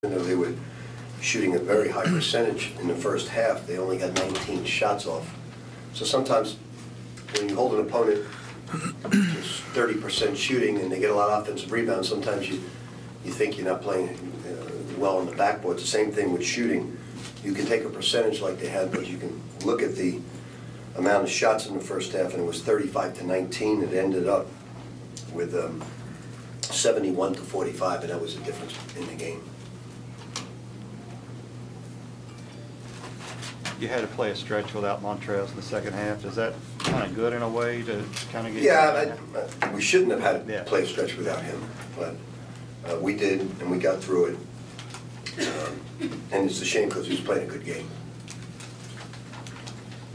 Even though they were shooting a very high percentage in the first half, they only got 19 shots off. So sometimes when you hold an opponent just 30% shooting and they get a lot of offensive rebounds, sometimes you think you're not playing well on the backboard. It's the same thing with shooting. You can take a percentage like they had, but you can look at the amount of shots in the first half, and it was 35-19. It ended up with 71-45, and that was the difference in the game. You had to play a stretch without Montrez in the second half. Is that kind of good in a way to kind of get? Yeah, we shouldn't have had to play a stretch without him, but we did, and we got through it. And it's a shame because he was playing a good game.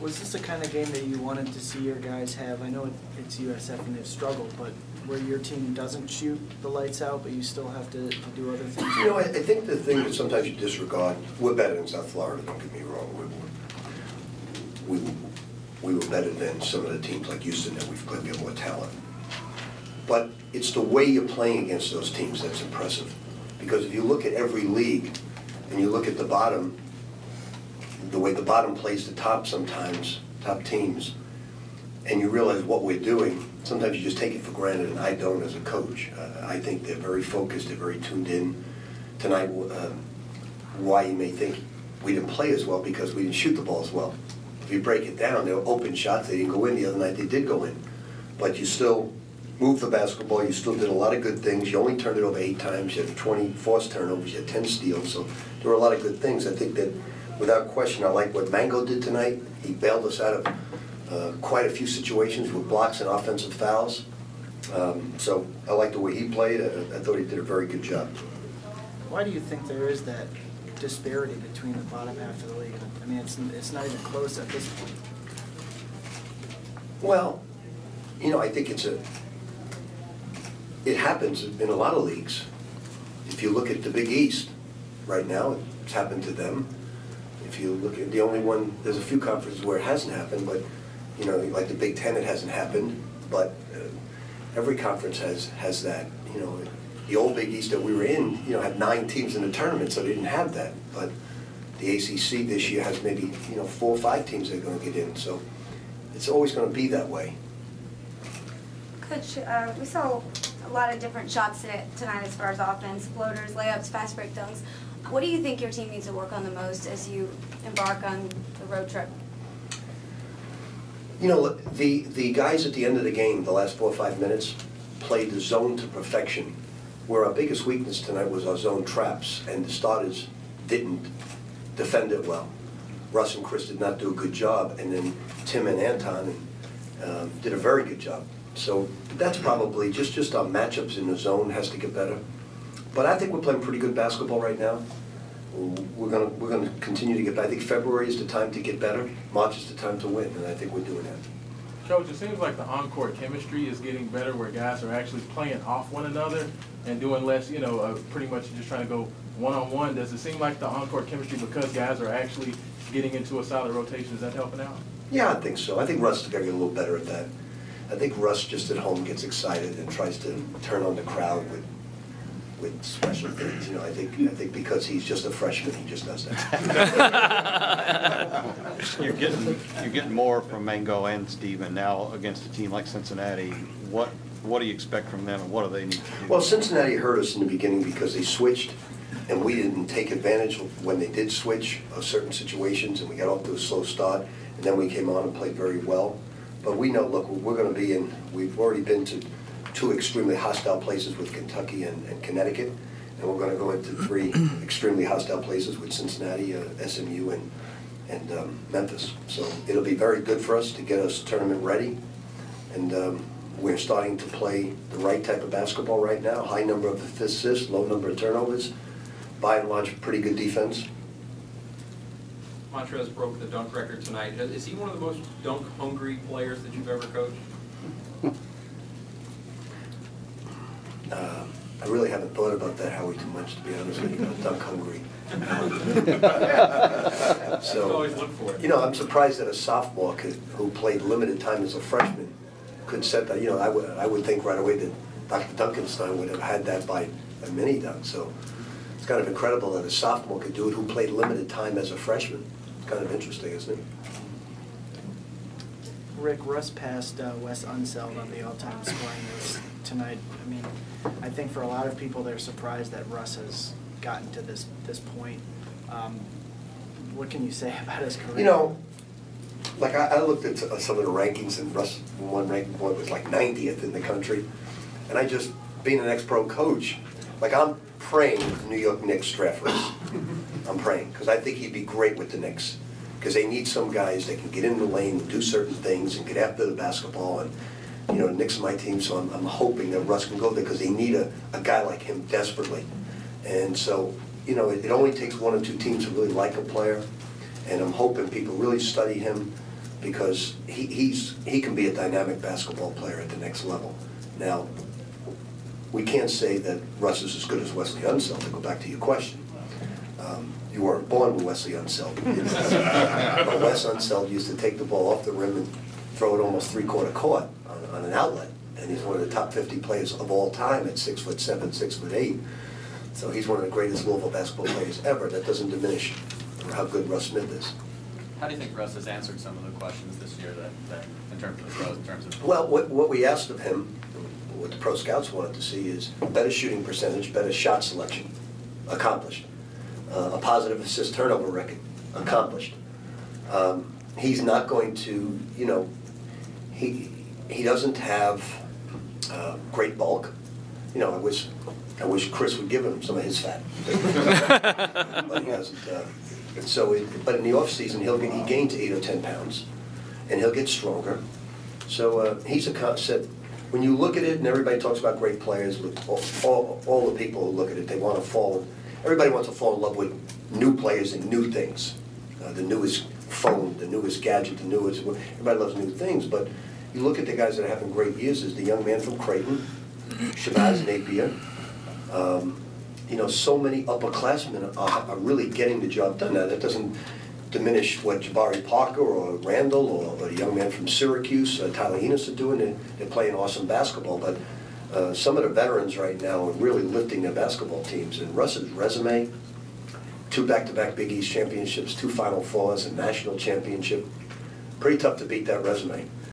Was this the kind of game that you wanted to see your guys have? I know it's USF and they've struggled, but where your team doesn't shoot the lights out, but you still have to do other things? You know, I think the thing that sometimes you disregard, we're better than South Florida, don't get me wrong. We were better than some of the teams like Houston that we've played. We have more talent. But it's the way you're playing against those teams that's impressive. Because if you look at every league and you look at the bottom, the way the bottom plays the top sometimes, top teams, and you realize what we're doing, sometimes you just take it for granted, and I don't as a coach. I think they're very focused, they're very tuned in. Tonight, why you may think we didn't play as well, because we didn't shoot the ball as well. If you break it down, they were open shots, they didn't go in. The other night they did go in. But you still moved the basketball, you still did a lot of good things. You only turned it over 8 times, you had 20 forced turnovers, you had 10 steals, so there were a lot of good things. I think that, without question, I like what Mango did tonight. He bailed us out of quite a few situations with blocks and offensive fouls. So I like the way he played. I thought he did a very good job. Why do you think there is that disparity between the bottom half of the league? I mean, it's not even close at this point. Well, you know, I think it happens in a lot of leagues. If you look at the Big East right now, it's happened to them. If you look at the only one, there's a few conferences where it hasn't happened, but you know, like the Big Ten, it hasn't happened. But every conference has that. You know, the old Big East that we were in, you know, had 9 teams in the tournament, so they didn't have that. But the ACC this year has maybe 4 or 5 teams that are going to get in. So it's always going to be that way. Coach, we saw a lot of different shots tonight as far as offense, floaters, layups, fast break dunks. What do you think your team needs to work on the most as you embark on the road trip? You know, the guys at the end of the game, the last 4 or 5 minutes, played the zone to perfection, where our biggest weakness tonight was our zone traps, and the starters didn't defend it well. Russ and Chris did not do a good job, and then Tim and Anton did a very good job. So that's probably just our matchups in the zone has to get better. But I think we're playing pretty good basketball right now. We're gonna continue to get better. I think February is the time to get better. March is the time to win, and I think we're doing that. Coach, it seems like the on-court chemistry is getting better, where guys are actually playing off one another and doing less, pretty much just trying to go one-on-one. Does it seem like the on-court chemistry, because guys are actually getting into a solid rotation, is that helping out? Yeah, I think so. I think Russ is going to get a little better at that. I think Russ just at home gets excited and tries to turn on the crowd with special things. You know, I think because he's just a freshman, he just does that. You're getting more from Mango and Steven now against a team like Cincinnati. What do you expect from them, and what do they need to do? Well, Cincinnati hurt us in the beginning because they switched, and we didn't take advantage when they did switch of certain situations, and we got off to a slow start, and then we came on and played very well. But we know, look, we're going to be in, we've already been to 2 extremely hostile places with Kentucky and Connecticut, and we're going to go into 3 extremely hostile places with Cincinnati, SMU, and Memphis. So it'll be very good for us to get us tournament ready, and we're starting to play the right type of basketball right now. High number of assists, low number of turnovers. By and large, pretty good defense. Montrez broke the dunk record tonight. Is he one of the most dunk-hungry players that you've ever coached? I really haven't thought about that, Howie, too much, to be honest with you. Dunk hungry. So, always look for it. You know, I'm surprised that a sophomore who played limited time as a freshman could set that. You know, I would think right away that Dr. Duncanstein would have had that by a mini dunk. So It's kind of incredible that a sophomore could do it who played limited time as a freshman. It's kind of interesting, isn't it? Rick, Russ passed Wes Unseld on the all-time scoring list tonight. I mean, I think for a lot of people, they're surprised that Russ has gotten to this point. What can you say about his career? You know, like I looked at some of the rankings, and Russ, one ranking point was like 90th in the country. And I just, being an ex-pro coach, like I'm praying the New York Knicks draft Russ. I'm praying, because I think he'd be great with the Knicks. Because they need some guys that can get in the lane and do certain things and get after the basketball. And, you know, the Knicks are my team, so I'm hoping that Russ can go there because they need a guy like him desperately. And so, you know, it only takes one or two teams to really like a player. And I'm hoping people really study him because he can be a dynamic basketball player at the next level. Now, we can't say that Russ is as good as Wesley Unseld, to go back to your question. You weren't born with Wesley Unseld. But Wes Unseld used to take the ball off the rim and throw it almost three-quarter court on an outlet. And he's one of the top 50 players of all time at 6'7", 6'8". So he's one of the greatest Louisville basketball players ever. That doesn't diminish how good Russ Smith is. How do you think Russ has answered some of the questions this year that in terms of the pros, in terms of... Well, what we asked of him, what the pro scouts wanted to see is better shooting percentage, better shot selection, accomplished. A positive assist turnover record, accomplished. He's not going to, you know, he doesn't have great bulk. You know, I wish Chris would give him some of his fat, but he hasn't. But in the off season, he gains 8 or 10 pounds, and he'll get stronger. So he's a concept. When you look at it, and everybody talks about great players, all the people who look at it, they want to fall. Everybody wants to fall in love with new players and new things. The newest phone, the newest gadget, the newest. Everybody loves new things, but you look at the guys that are having great years. Is the young man from Creighton, Shabazz Napier. You know, so many upperclassmen are really getting the job done. Now, that doesn't diminish what Jabari Parker or Randall or the young man from Syracuse, Tyler Enos are doing. They're playing awesome basketball, but some of the veterans right now are really lifting their basketball teams. And Russ's resume, 2 back-to-back Big East championships, 2 Final Fours, a national championship, pretty tough to beat that resume.